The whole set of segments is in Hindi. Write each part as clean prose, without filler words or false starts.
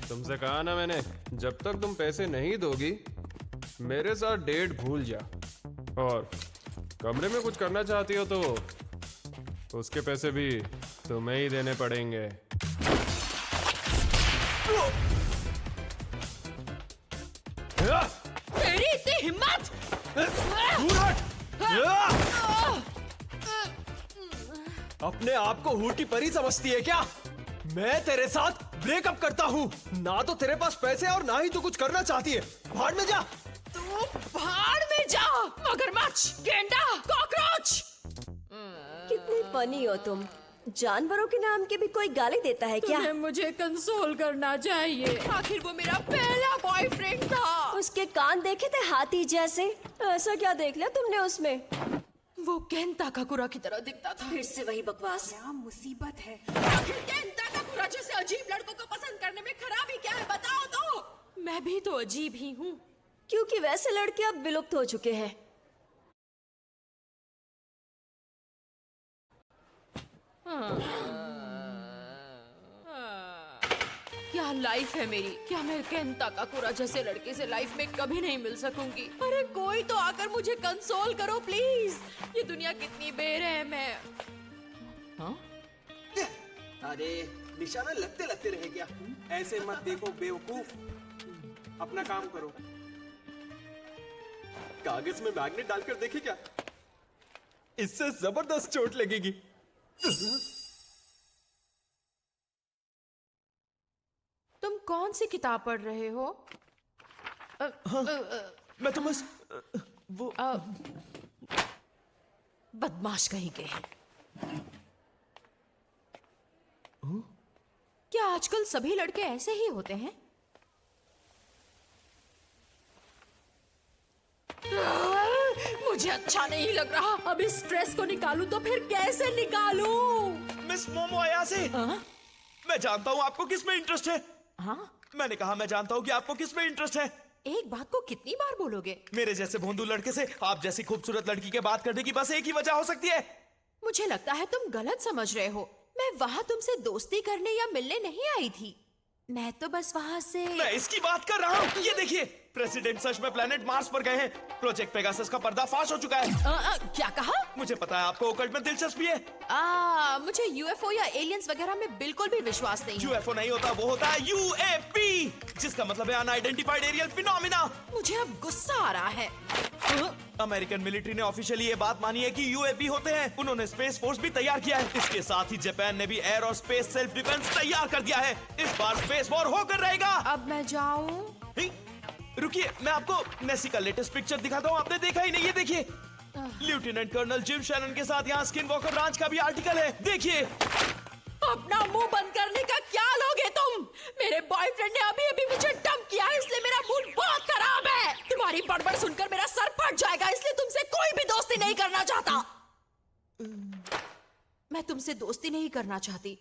तुमसे कहा ना मैंने, जब तक तुम पैसे नहीं दोगी मेरे साथ डेट भूल जा। और कमरे में कुछ करना चाहती हो तो उसके पैसे भी तुम्हें ही देने पड़ेंगे। तेरी इतनी हिम्मत! अपने आप को हूटी परी समझती है क्या? मैं तेरे साथ ब्रेकअप करता हूँ। ना तो तेरे पास पैसे और ना ही तू कुछ करना चाहती है। भाड़ में जा। तू भाड़ में जा, मगरमच्छ, गेंडा, कॉकरोच! कितनी फनी हो तुम। जानवरों के नाम के भी कोई गाली देता है क्या? तुम्हें मुझे कंसोल करना चाहिए। आखिर वो मेरा पहला बॉयफ्रेंड था। उसके कान देखे थे हाथी जैसे। ऐसा क्या देख लिया तुमने उसमें? वो केंता काकुरा की तरह दिखता था। फिर से वही बकवास। क्या मुसीबत है? आखिर केंता काकुरा जैसे अजीब लड़कों को पसंद करने में खराबी क्या है, बताओ तो। मैं भी तो अजीब ही हूँ। क्योंकि वैसे लड़के अब विलुप्त हो चुके हैं। क्या लाइफ है मेरी। क्या मैं केंता काकुरा जैसे लड़के से लाइफ में कभी नहीं मिल सकूंगी। अरे कोई तो आकर मुझे कंसोल करो प्लीज। ये दुनिया कितनी बेरहम है। हाँ? अरे निशाना लगते लगते रह गया। ऐसे मत देखो बेवकूफ, अपना काम करो। कागज में मैग्नेट डालकर देखे क्या? इससे जबरदस्त चोट लगेगी। तुम कौन सी किताब पढ़ रहे हो? मैं तो बस वो बदमाश कहीं के। क्या आजकल सभी लड़के ऐसे ही होते हैं? मुझे अच्छा नहीं लग रहा। अब इस स्ट्रेस को निकालूं तो फिर कैसे निकालूं? मिस मोमो अयासे, हाँ? मैं जानता हूँ आपको किस में इंटरेस्ट है। हाँ? मैंने कहा मैं जानता हूँ कि आपको किस में इंटरेस्ट है। एक बात को कितनी बार बोलोगे? मेरे जैसे भोंदू लड़के से आप जैसी खूबसूरत लड़की के बात करने की बस एक ही वजह हो सकती है। मुझे लगता है तुम गलत समझ रहे हो। मैं वहाँ तुमसे दोस्ती करने या मिलने नहीं आई थी। मैं तो बस वहाँ से। मैं इसकी बात कर रहा हूँ। ये देखिए, प्रेसिडेंट सच में प्लेनेट मार्स पर गए हैं। प्रोजेक्ट पेगासस का पर्दाफाश हो चुका है। क्या कहा? मुझे पता है आपको ओकल्ट में दिलचस्पी है। मुझे यूएफओ या एलियंस वगैरह में बिल्कुल भी विश्वास नहीं है। यूएफओ नहीं होता, वो होता है यूएपी, जिसका मतलब है अनआइडेंटिफाइड एरियल फिनोमिना। मुझे अब गुस्सा आ रहा है। अमेरिकन मिलिट्री ने ऑफिशियली ये बात मानी है कि यूएपी होते हैं। उन्होंने स्पेस फोर्स भी तैयार किया है। इसके साथ ही जापान ने भी एयर और स्पेस सेल्फ डिफेंस तैयार कर दिया है। इस बार स्पेस वॉर होकर रहेगा। अब मैं जाऊं? रुकिए, मैं आपको नेसी का लेटेस्ट पिक्चर दिखाता हूँ। आपने देखा ही नहीं। ये देखिए, लेफ्टिनेंट कर्नल जिम शैनन के साथ यहाँ स्किन वॉकर रांच का भी आर्टिकल है। देखिए। अपना मुंह बंद करने का क्या लोगे तुम? मेरे बॉयफ्रेंड ने अभी अभी मुझे डंप किया है, इसलिए मेरा मूड बहुत खराब है। तुम्हारी बड़बड़ सुनकर मेरा सर फट जाएगा, इसलिए तुमसे कोई भी दोस्ती नहीं करना चाहता। मैं तुमसे दोस्ती नहीं करना चाहती।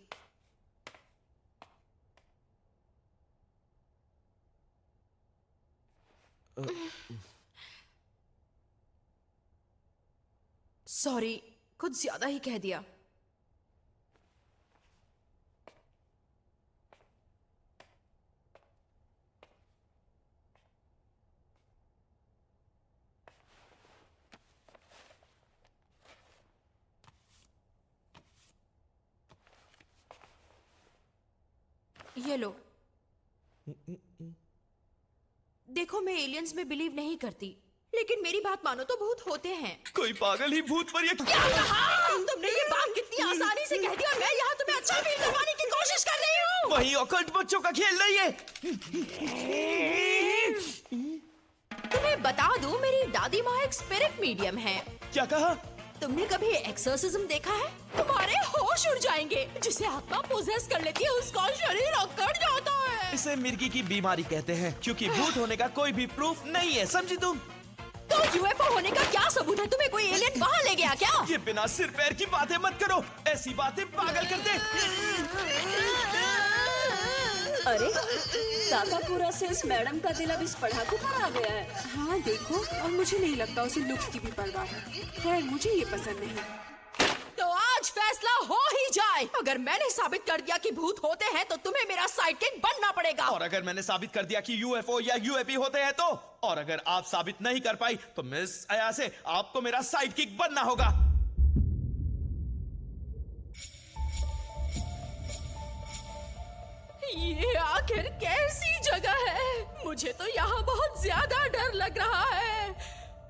सॉरी, कुछ ज्यादा ही कह दिया। ये लो। देखो, मैं एलियंस में बिलीव नहीं करती, लेकिन मेरी बात मानो तो भूत होते हैं। कोई पागल ही भूत पर क्या कहा? तुमने ये बात कितनी आसानी से कह दी और मैं यहाँ तुम्हें अच्छा फील करवाने की कोशिश कर रही हूँ। वही ऑकल्ट बच्चों का खेल नहीं है। तुम्हें बता दूं, मेरी दादी माँ एक स्पिरिट मीडियम है। क्या कहा? तुमने कभी एक्सोर्सिज्म देखा है? तुम्हारे होश उड़ जाएंगे। जिसे आत्मा पोजेस कर लेती है उसका शरीर अकड़ जाता है। इसे मिर्गी की बीमारी कहते हैं, क्योंकि भूत होने का कोई भी प्रूफ नहीं है, समझी तुम? तो यूएफओ होने का क्या सबूत है? तुम्हें कोई एलियन वहाँ ले गया क्या? ये बिना सिर पैर की बातें मत करो। ऐसी बातें पागल कर दे। अरे काकापुरा से इस मैडम का दिल अब इस पढ़ाकू पर आ गया है। हाँ देखो, और मुझे नहीं लगता उसे लुक्स की भी परवाह है। खैर, मुझे ये पसंद नहीं। तो आज फैसला हो ही जाए। बाय। अगर मैंने साबित कर दिया कि भूत होते हैं तो तुम्हें मेरा साइडकिक बनना पड़ेगा। और अगर मैंने साबित कर दिया कि यूएफओ या यूएपी होते हैं तो? और अगर आप साबित नहीं कर पाई तो मिस अयासे आपको मेरा साइडकिक बनना होगा। ये आखिर कैसी जगह है? मुझे तो यहाँ बहुत ज्यादा डर लग रहा है।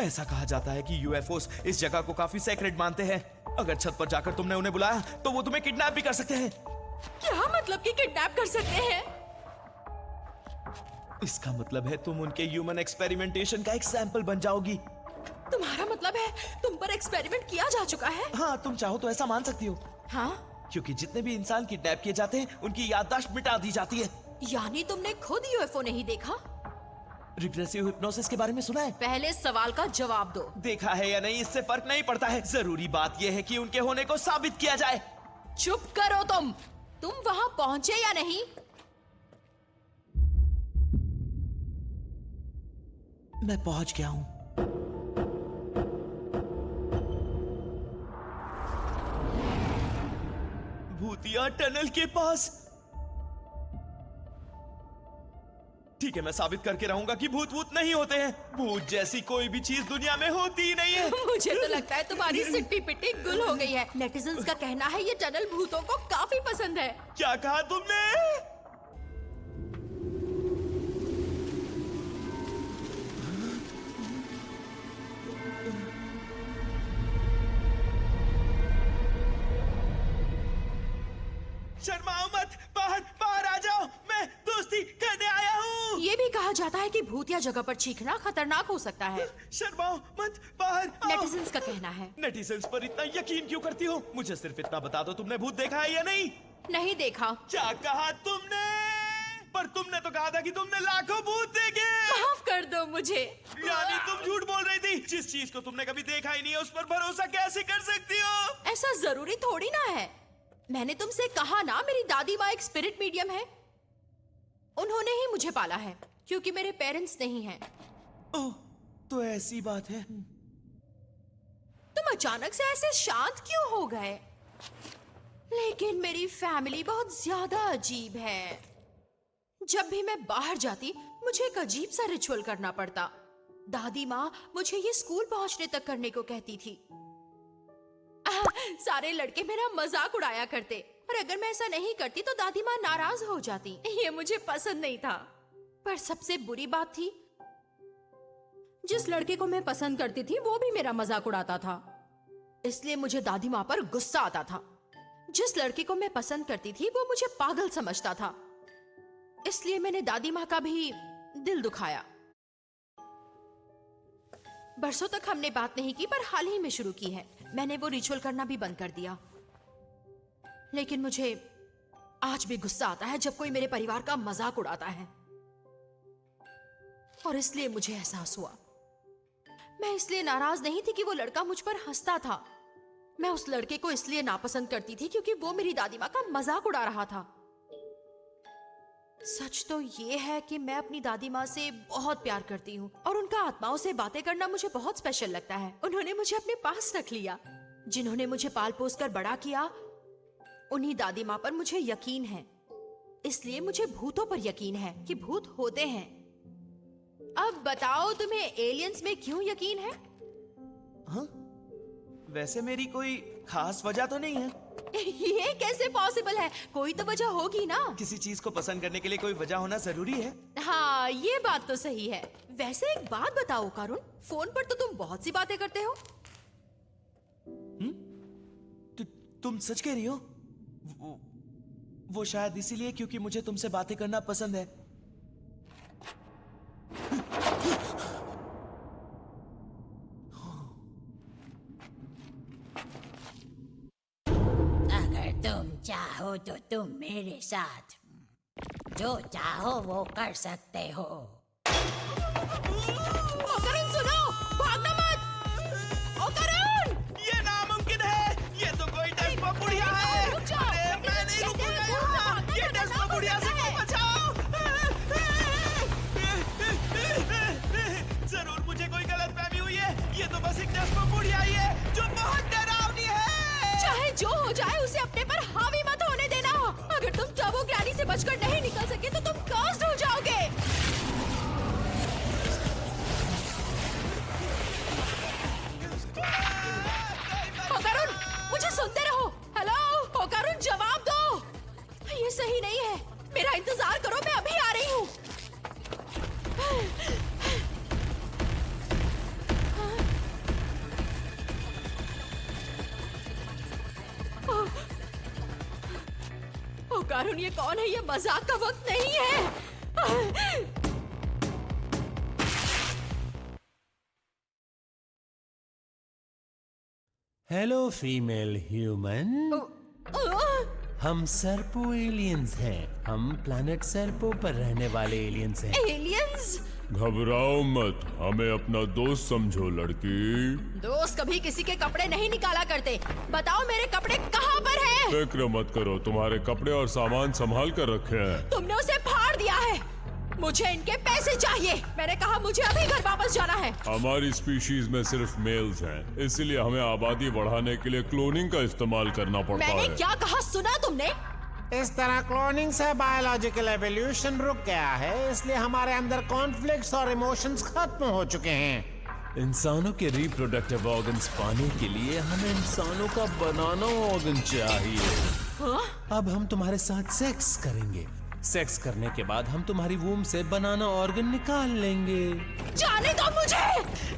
ऐसा कहा जाता है कि यूएफओस इस जगह को काफी सेक्रेट मानते हैं। अगर छत पर जाकर तुमने उन्हें बुलाया तो वो तुम्हें किडनैप भी कर सकते हैं। क्या मतलब कि किडनैप कर सकते हैं? इसका मतलब है तुम उनके ह्यूमन एक्सपेरिमेंटेशन का एक सैंपल बन जाओगी। तुम्हारा मतलब है तुम पर एक्सपेरिमेंट किया जा चुका है? हाँ, तुम चाहो तो ऐसा मान सकती हो। हाँ? क्योंकि जितने भी इंसान किडनैप किए जाते हैं उनकी याददाश्त मिटा दी जाती है। यानी तुमने खुद यूएफओ नहीं देखा? रिग्रेसिव हिप्नोसिस के बारे में सुना है? पहले सवाल का जवाब दो। देखा है या नहीं इससे फर्क नहीं पड़ता है। जरूरी बात यह है कि उनके होने को साबित किया जाए। चुप करो तुम वहां पहुंचे या नहीं? मैं पहुंच गया हूं। भूतिया टनल के पास। ठीक है, मैं साबित करके रहूंगा कि भूत वूत नहीं होते हैं। भूत जैसी कोई भी चीज दुनिया में होती ही नहीं है। मुझे तो लगता है तुम्हारी सिट्टी पिट्टी गुल हो गई है। नेटिजन्स का कहना है ये टनल भूतों को काफी पसंद है। क्या कहा तुमने? शर्माओ मत, बाहर आ जाओ, मैं दोस्ती करने आया हूँ। ये भी कहा जाता है कि भूतिया जगह पर चीखना खतरनाक हो सकता है। शर्माओ मत, बाहर आओ। नेटिजन्स का कहना है। नेटिजन्स पर इतना यकीन क्यों करती हो? मुझे सिर्फ इतना बता दो, तुमने भूत देखा है या नहीं? नहीं देखा। क्या कहा तुमने? पर तुमने तो कहा था कि तुमने लाखों भूत देखे। माफ कर दो मुझे। यानी तुम झूठ बोल रही थी। जिस चीज को तुमने कभी देखा ही नहीं है उस पर भरोसा कैसे कर सकती हो? ऐसा जरूरी थोड़ी ना है। मैंने तुमसे कहा ना मेरी दादी माँ एक स्पिरिट मीडियम है। उन्होंने ही मुझे पाला है क्योंकि मेरे पेरेंट्स नहीं हैं। ओह, तो ऐसी बात है। तुम अचानक से ऐसे शांत क्यों हो गए? लेकिन मेरी फैमिली बहुत ज्यादा अजीब है। जब भी मैं बाहर जाती मुझे एक अजीब सा रिचुअल करना पड़ता। दादी माँ मुझे ये स्कूल पहुंचने तक करने को कहती थी। सारे लड़के मेरा मजाक उड़ाया करते और अगर मैं ऐसा नहीं करती तो दादी माँ नाराज हो जाती। ये मुझे पसंद नहीं था। पर सबसे बुरी बात थी, जिस लड़के को मैं पसंद करती थी वो भी मेरा मजाक उड़ाता था। इसलिए मुझे दादी माँ पर गुस्सा आता था। जिस लड़के को मैं पसंद करती थी वो मुझे पागल समझता था। इसलिए मैंने दादी माँ का भी दिल दुखाया। बरसों तक हमने बात नहीं की पर हाल ही में शुरू की है। मैंने वो रिचुअल करना भी बंद कर दिया। लेकिन मुझे आज भी गुस्सा आता है जब कोई मेरे परिवार का मजाक उड़ाता है। और इसलिए मुझे एहसास हुआ। मैं इसलिए नाराज नहीं थी कि वो लड़का मुझ पर हंसता था। मैं उस लड़के को इसलिए नापसंद करती थी क्योंकि वो मेरी दादी माँ का मजाक उड़ा रहा था। सच तो ये है कि मैं अपनी दादी माँ से बहुत प्यार करती हूँ और उनका आत्माओं से बातें करना मुझे बहुत स्पेशल लगता है। उन्होंने मुझे अपने पास रख लिया। जिन्होंने मुझे पाल पोस कर बड़ा किया उन्हीं दादी माँ पर मुझे यकीन है। इसलिए मुझे भूतों पर यकीन है कि भूत होते हैं। अब बताओ तुम्हें एलियंस में क्यों यकीन है? हाँ? वैसे मेरी कोई खास वजह तो नहीं है। ये कैसे पॉसिबल है? कोई तो वजह होगी ना। किसी चीज को पसंद करने के लिए कोई वजह होना जरूरी है। हाँ, ये बात तो सही है। वैसे एक बात बताओ करुण, फोन पर तो तुम बहुत सी बातें करते हो। तुम सच कह रही हो? वो शायद इसीलिए क्योंकि मुझे तुमसे बातें करना पसंद है। अगर तुम चाहो तो तुम मेरे साथ जो चाहो वो कर सकते हो। ओ करुण सुनो, भागना मत। ओ करुण! ये नामुमकिन है। ये तो कोई डेस्पो बुढ़िया है। रुक जाओ। अरे मैं नहीं रुकूंगा यहाँ। ये डेस्पो बुढ़िया से को बचाओ। जरूर मुझे कोई गलतफहमी हुई है। ये तो बस एक डेस्पो बुढ़िया ही है जो बहुत डरावनी है। चाहे जो हो जाए उसे अपने पर हावी से बचकर नहीं निकल सके तो तुम कर्स्ड हो जाओगे। होकारुन, मुझे सुनते रहो। हेलो होकारुन, जवाब दो। ये सही नहीं है, मेरा इंतजार करो, मैं अभी आ रही हूँ। होकारुन, ये कौन है? ये मजाक का वक्त नहीं है। हेलो फीमेल ह्यूमन, हम सर्पो एलियंस हैं। हम प्लैनेट सर्पो पर रहने वाले एलियंस हैं। एलियंस? घबराओ मत, हमें अपना दोस्त समझो लड़की। दोस्त कभी किसी के कपड़े नहीं निकाला करते। बताओ मेरे कपड़े कहाँ पर हैं? फिक्र मत करो, तुम्हारे कपड़े और सामान संभाल कर रखे हैं। तुमने उसे फाड़ दिया है। मुझे इनके पैसे चाहिए। मैंने कहा मुझे अभी घर वापस जाना है। हमारी स्पीशीज में सिर्फ मेल्स हैं, इसलिए हमें आबादी बढ़ाने के लिए क्लोनिंग का इस्तेमाल करना पड़ता मैंने है। क्या कहा, सुना तुमने? इस तरह क्लोनिंग से बायोलॉजिकल एवोल्यूशन रुक गया है, इसलिए हमारे अंदर कॉन्फ्लिक्ट्स और इमोशंस खत्म हो चुके हैं। इंसानों के रिप्रोडक्टिव ऑर्गन्स पाने के लिए हमें इंसानों का बनाना ऑर्गन चाहिए। अब हम तुम्हारे साथ सेक्स करेंगे। सेक्स करने के बाद हम तुम्हारी वूम से बनाना ऑर्गन निकाल लेंगे। जाने दो मुझे।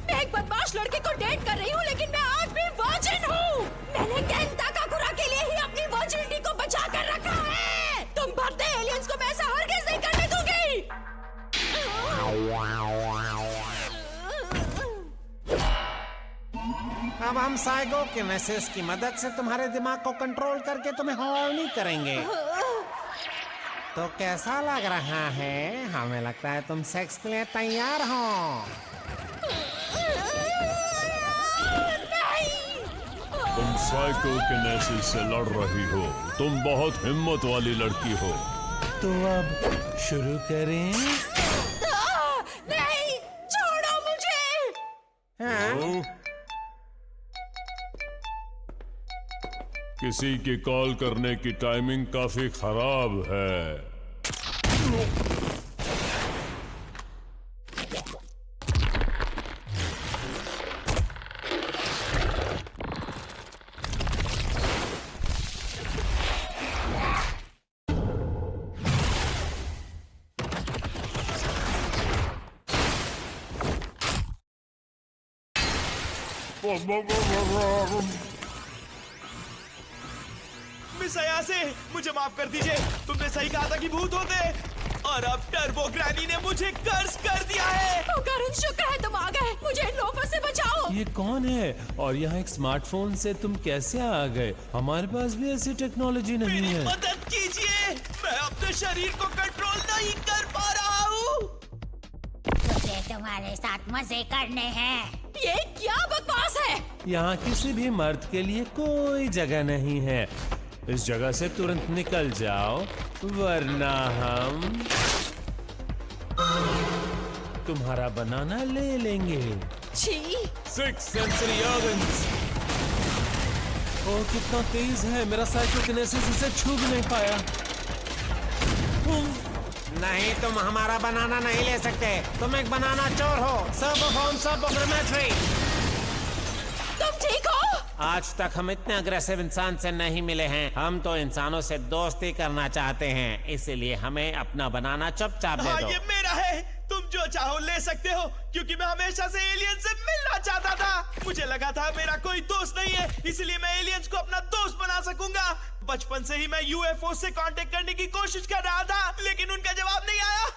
मैं एक बदमाश लड़के को डेट कर रही हूँ, लेकिन मैं आज भी वर्जिन हूँ। मैंने केंता काकुरा के लिए ही अपनी वर्जिनिटी को बचा कर रखा है। तुम भद्दे एलियंस को मैं ऐसा हरगिज़ नहीं करने दूंगी। अब हम साइकोकिनेसिस की मदद से तुम्हारे दिमाग को कंट्रोल करके तुम्हें हॉर्नी करेंगे। तो कैसा लग रहा है? हमें लगता है तुम सेक्स के लिए तैयार हो। तुम साइकोकिनेसिस से लड़ रही हो। तुम बहुत हिम्मत वाली लड़की हो। तो अब शुरू करें? नहीं, छोड़ो मुझे। हाँ? किसी की कॉल करने की टाइमिंग काफी खराब है। मिस अयासे, मुझे माफ कर दीजिए। तुमने सही कहा था कि भूत होते, और अब टर्बो ग्रैनी ने मुझे कर्ज कर दिया है। होकारुन, शुक्र है तुम आ गए। मुझे इन लोगों से बचाओ। ये कौन है और यहाँ एक स्मार्टफोन से तुम कैसे आ गए? हमारे पास भी ऐसी टेक्नोलॉजी नहीं मेरी है। मदद कीजिए, मैं अपने शरीर को कंट्रोल नहीं कर पा रहा हूँ। मुझे तुम्हारे साथ मजे करने हैं। ये क्या बकवास है? यहाँ किसी भी मर्द के लिए कोई जगह नहीं है। इस जगह से तुरंत निकल जाओ, वरना हम तुम्हारा बनाना ले लेंगे। छी। 6 सेंसरी ऑर्गन्स। ओह, कितना तेज है! मेरा साइकोकिनेसिस इसे छू भी नहीं पाया। नहीं, तुम हमारा बनाना नहीं ले सकते। तुम एक बनाना चोर हो। सर्वोफॉर्म सर्वोग्रामेट्री। तुम ठीक हो? आज तक हम इतने अग्रेसिव इंसान से नहीं मिले हैं। हम तो इंसानों से दोस्ती करना चाहते हैं, इसीलिए हमें अपना बनाना चुपचाप दे हाँ, दो। ये मेरा है। तुम जो चाहो ले सकते हो, क्योंकि मैं हमेशा से एलियन से मिलना चाहता था। मुझे लगा था मेरा कोई दोस्त नहीं है, इसलिए मैं एलियंस को अपना दोस्त बना सकूंगा। बचपन से ही मैं यूएफओ से कांटेक्ट करने की कोशिश कर रहा था, लेकिन उनका जवाब नहीं आया।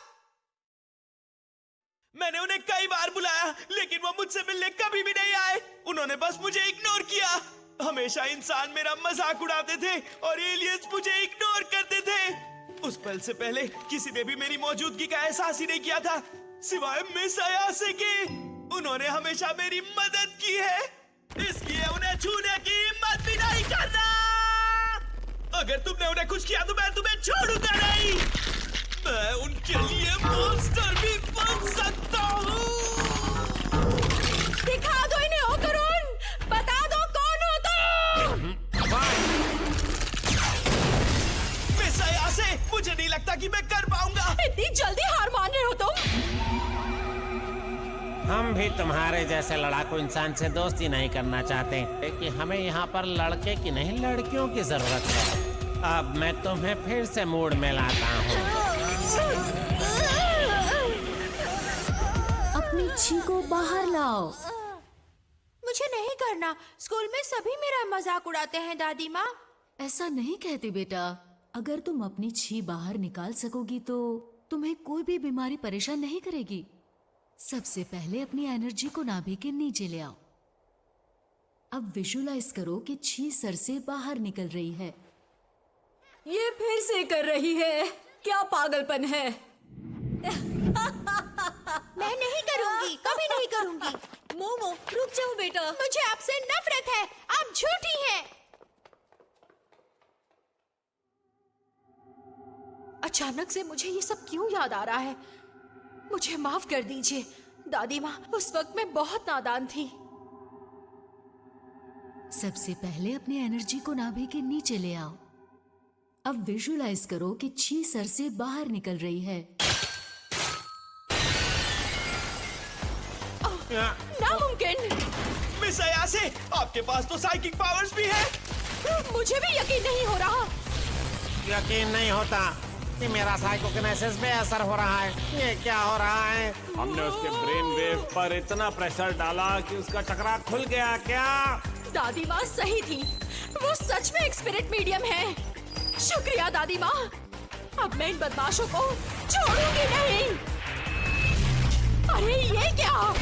मैंने उन्हें कई बार बुलाया, लेकिन वो मुझसे मिलने कभी भी नहीं आए। उन्होंने बस मुझे इग्नोर किया। हमेशा इंसान मेरा मजाक उड़ाते थे और एलियंस मुझे इग्नोर करते थे। उस पल से पहले किसी ने भी मेरी मौजूदगी का एहसास ही नहीं किया था, सिवाय मिस अयासे के। उन्होंने हमेशा मेरी मदद की है, इसलिए उन्हें छूने की हिम्मत भी नहीं करना। अगर तुमने उन्हें कुछ किया तो मैं तुम्हें छोड़ूंगा नहीं। मैं उनके लिए मॉन्स्टर भी बन सकता हूँ। दिखा दो इन्हें होकारुन, बता दो कौन हो तुम। मिस अयासे, मुझे नहीं लगता कि मैं कर पाऊंगा। इतनी जल्दी हार मान रहे हो तुम? हम भी तुम्हारे जैसे लड़ाकू इंसान से दोस्ती नहीं करना चाहते, कि हमें यहाँ पर लड़के की नहीं लड़कियों की जरूरत है। अब मैं तुम्हें फिर से मूड में लाता हूँ। अपनी छी को बाहर लाओ। मुझे नहीं करना। स्कूल में सभी मेरा मजाक उड़ाते हैं दादी माँ। ऐसा नहीं कहते बेटा। अगर तुम अपनी छी बाहर निकाल सकोगी तो तुम्हें कोई भी बीमारी परेशान नहीं करेगी। सबसे पहले अपनी एनर्जी को नाभि के नीचे ले आओ। अब विजुलाइज करो कि छी सर से बाहर निकल रही है। ये फिर से कर रही है, क्या पागलपन है। मैं नहीं करूंगी, कभी नहीं करूंगी। मोमो रुक जाओ बेटा। मुझे आपसे नफरत है, आप झूठी हैं। अचानक से मुझे ये सब क्यों याद आ रहा है? मुझे माफ कर दीजिए दादी माँ, उस वक्त मैं बहुत नादान थी। सबसे पहले अपनी एनर्जी को नाभि के नीचे ले आओ। अब विजुलाइज करो कि छी सर से बाहर निकल रही है। नामुमकिन। मिस अयासे, आपके पास तो साइकिक पावर्स भी है। मुझे भी यकीन नहीं हो रहा। यकीन नहीं होता कि मेरा साइकोकिनेसिस पे असर हो रहा है। ये क्या हो रहा है? हमने उसके ब्रेन वेव पर इतना प्रेशर डाला कि उसका चक्रा खुल गया क्या? दादी माँ सही थी, वो सच में एक स्पिरिट मीडियम है। शुक्रिया दादी माँ। अब मैं इन बदमाशों को छोड़ूंगी नहीं। अरे ये क्या?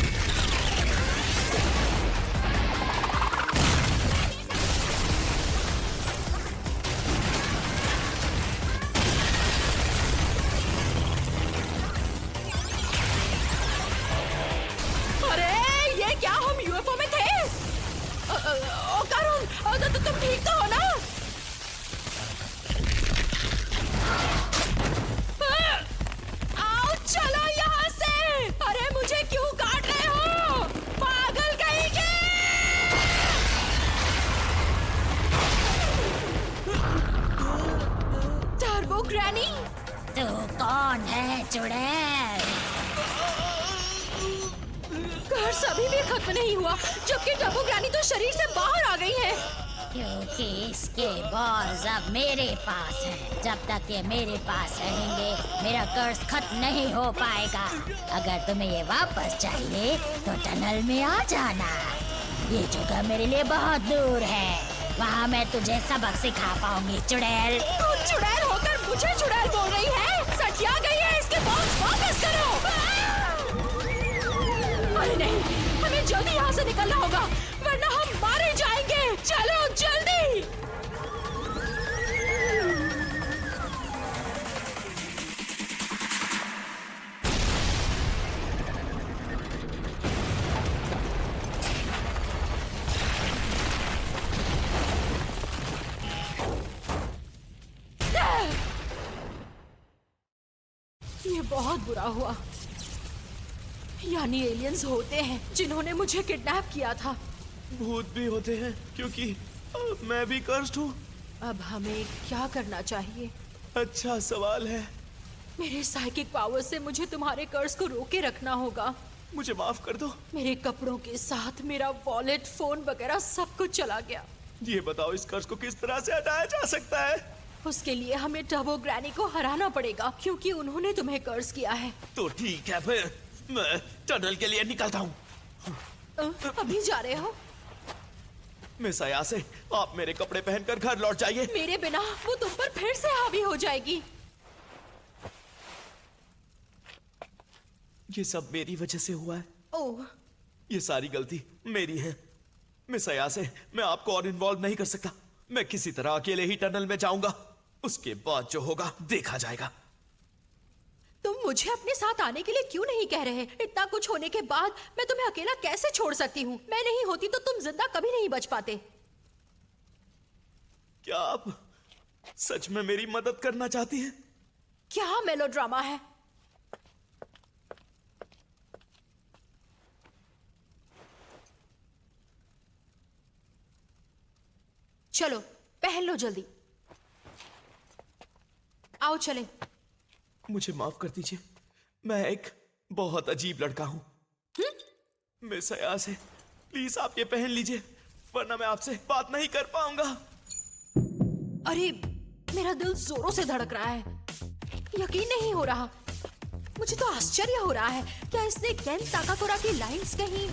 क्या हम यूएफओ में थे? करुण, तुम ठीक तो हो ना? आओ चलो यहाँ से। अरे मुझे क्यों काट रहे हो? पागल कहीं के। टर्बो ग्रैनी, तू कौन है चुड़ैल? कर्स अभी भी खत्म नहीं हुआ, जबकि टर्बो ग्रैनी तो शरीर से बाहर आ गई है। क्योंकि इसके बॉल्स अब मेरे पास हैं। जब तक ये मेरे पास रहेंगे मेरा कर्ज खत्म नहीं हो पाएगा। अगर तुम्हें ये वापस चाहिए तो टनल में आ जाना। ये जगह मेरे लिए बहुत दूर है, वहाँ मैं तुझे सबक सिखा पाऊंगी चुड़ैल। तू चुड़ैल होकर मुझे चुड़ैल बोल रही है? सठिया गई है, इसके बॉल्स वापस करो। अरे नहीं, हमें जल्दी यहाँ से निकलना होगा वरना हम मारे जाएंगे। चलो जल्दी। ये बहुत बुरा हुआ। यानी एलियंस होते हैं जिन्होंने मुझे किडनैप किया था। भूत भी होते हैं क्योंकि मैं भी कर्स्ड हूँ। अब हमें क्या करना चाहिए? अच्छा सवाल है। मेरे साइकिक पावर से मुझे तुम्हारे कर्ज को रोके रखना होगा। मुझे माफ कर दो। मेरे कपड़ों के साथ मेरा वॉलेट, फोन वगैरह सब कुछ चला गया। ये बताओ इस कर्ज को किस तरह से हटाया जा सकता है? उसके लिए हमें टर्बो ग्रैनी को हराना पड़ेगा क्योंकि उन्होंने तुम्हें कर्ज किया है। तो ठीक है, फिर मैं टनल के लिए निकलता हूँ। अभी जा रहे हो? मिस अयासे, आप मेरे कपड़े पहनकर घर लौट जाइए। मेरे बिना वो तुम पर फिर से हावी हो जाएगी। ये सब मेरी वजह से हुआ है। ओह, ये सारी गलती मेरी है। मिस अयासे, मैं आपको और इन्वॉल्व नहीं कर सकता। मैं किसी तरह अकेले ही टनल में जाऊंगा, उसके बाद जो होगा देखा जाएगा। तुम मुझे अपने साथ आने के लिए क्यों नहीं कह रहे? इतना कुछ होने के बाद मैं तुम्हें अकेला कैसे छोड़ सकती हूँ? मैं नहीं होती तो तुम जिंदा कभी नहीं बच पाते। क्या आप सच में मेरी मदद करना चाहती हैं? क्या मेलोड्रामा है? चलो पहन लो जल्दी। आओ चले। मुझे माफ कर दीजिए, मैं एक बहुत अजीब लड़का हूँ। मिस अयाज है, प्लीज आप ये पहन लीजिए, वरना मैं आपसे बात नहीं कर पाऊंगा। अरे मेरा दिल जोरों से धड़क रहा है, यकीन नहीं हो रहा। मुझे तो आश्चर्य हो रहा है, क्या इसने केन ताकाकुरा की लाइंस कहीं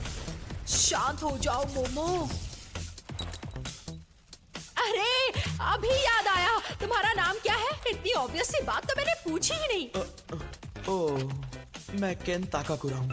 शांत हो जाओ मोमो। अरे अभी याद आया, तुम्हारा नाम क्या है? इतनी ऑब्वियस सी बात तो मैंने पूछी ही नहीं। ओह, मैं केन ताकाकुरा हूँ।